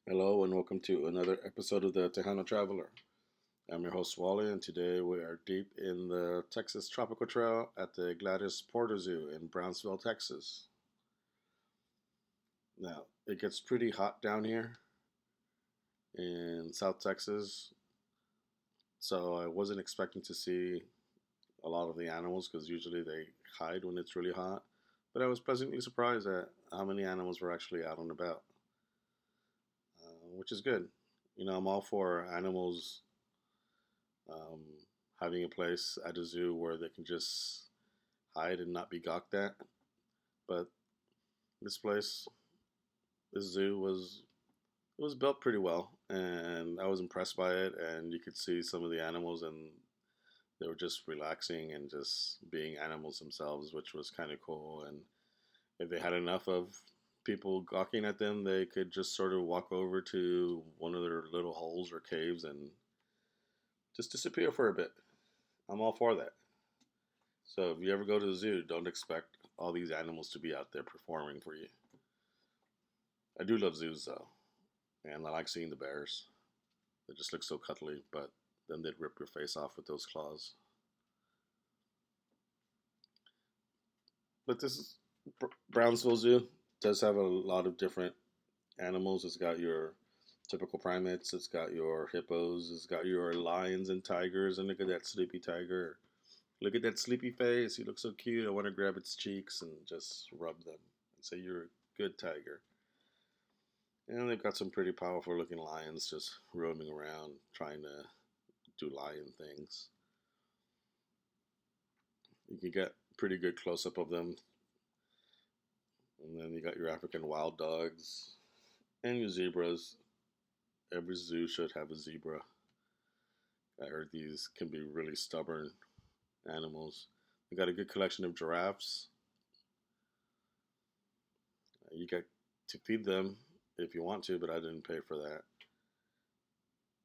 Hello and welcome to another episode of the Tejano Traveler. I'm your host Wally, and today we are deep in the Texas Tropical Trail at the Gladys Porter Zoo in Brownsville, Texas. Now, it gets pretty hot down here in South Texas, so I wasn't expecting to see a lot of the animals because usually they hide when it's really hot. But I was pleasantly surprised at how many animals were actually out and about, which is good. I'm all for animals um, having a place at a zoo where they can just hide and not be gawked at. But this place, this zoo was built pretty well, and I was impressed by it. And you could see some of the animals, and they were just relaxing and just being animals themselves, which was kind of cool. And if they had enough of people gawking at them, they could just sort of walk over to one of their little holes or caves and just disappear for a bit. I'm all for that. So if you ever go to the zoo, don't expect all these animals to be out there performing for you. I do love zoos though, and I like seeing the bears. They just look so cuddly, but then they'd rip your face off with those claws. But this Brownsville Zoo does have a lot of different animals. It's got your typical primates, it's got your hippos, it's got your lions and tigers, and look at that sleepy tiger. Look at that sleepy face. He looks so cute. I want to grab its cheeks and just rub them and say, "You're a good tiger." And they've got some pretty powerful looking lions just roaming around trying to do lion things. You can get pretty good close up of them. And then you got your African wild dogs and your zebras. Every zoo should have a zebra. I heard these can be really stubborn animals. You got a good collection of giraffes. You get to feed them if you want to, but I didn't pay for that.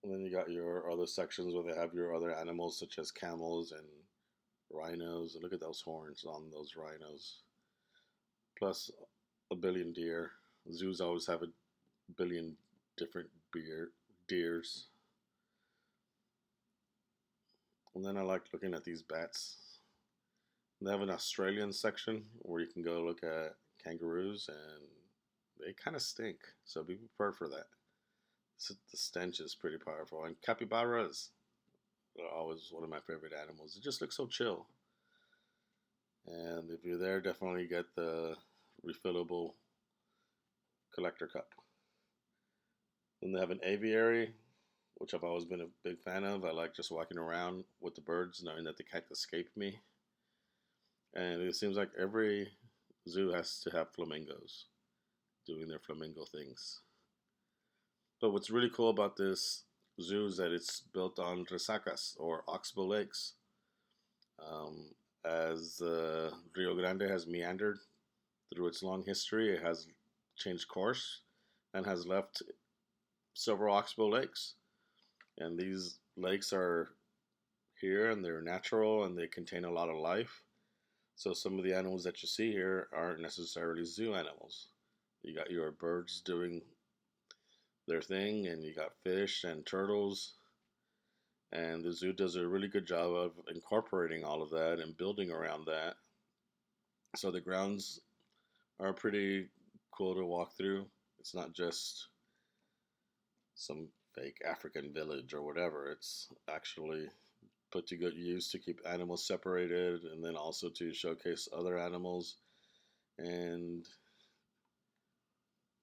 And then you got your other sections where they have your other animals such as camels and rhinos. And look at those horns on those rhinos. Plus a billion deer. Zoos always have a billion different deers. And then I like looking at these bats. They have an Australian section where you can go look at kangaroos, and they kind of stink. So be prepared for that. So the stench is pretty powerful. And capybaras are always one of my favorite animals. It just looks so chill. And if you're there, definitely get the refillable collector cup. Then they have an aviary, which I've always been a big fan of. I like just walking around with the birds, knowing that they can't escape me. And it seems like every zoo has to have flamingos doing their flamingo things. But what's really cool about this zoo is that it's built on resacas or oxbow lakes. Um, as the Rio Grande has meandered through its long history, it has changed course and has left several oxbow lakes. And these lakes are here and they're natural and they contain a lot of life. So some of the animals that you see here aren't necessarily zoo animals. You got your birds doing their thing, and you got fish and turtles. And the zoo does a really good job of incorporating all of that and building around that. So the grounds are pretty cool to walk through. It's not just some fake African village or whatever. It's actually put to good use to keep animals separated and then also to showcase other animals. And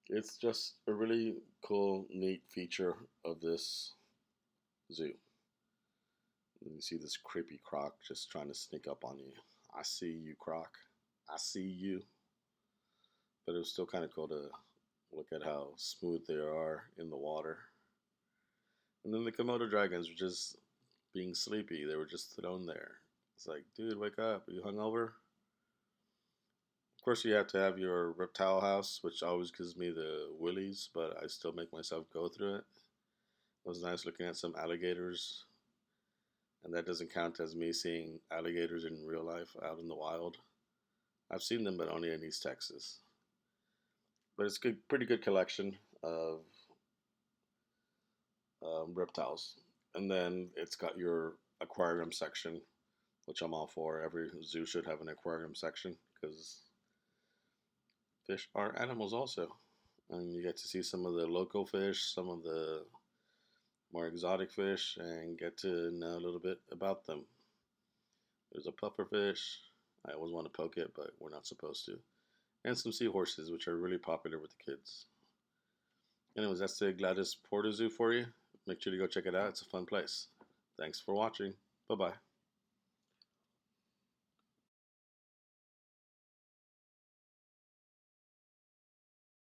it's just a really cool, neat feature of this zoo. And you see this creepy croc just trying to sneak up on you. I see you, croc. I see you. But it was still kind of cool to look at how smooth they are in the water. And then the Komodo dragons were just being sleepy. They were just thrown there. It's like, dude, wake up. Are you hungover? Of course, you have to have your reptile house, which always gives me the willies, but I still make myself go through it. It was nice looking at some alligators, and that doesn't count as me seeing alligators in real life out in the wild. I've seen them, but only in East Texas. But it's good, pretty good collection of reptiles. And then it's got your aquarium section, which I'm all for. Every zoo should have an aquarium section because fish are animals also. And you get to see some of the local fish, some of the more exotic fish, and get to know a little bit about them. There's a puffer fish. I always want to poke it, but we're not supposed to. And some seahorses, which are really popular with the kids. Anyways, that's the Gladys Porter Zoo for you. Make sure to go check it out. It's a fun place. Thanks for watching. Bye bye.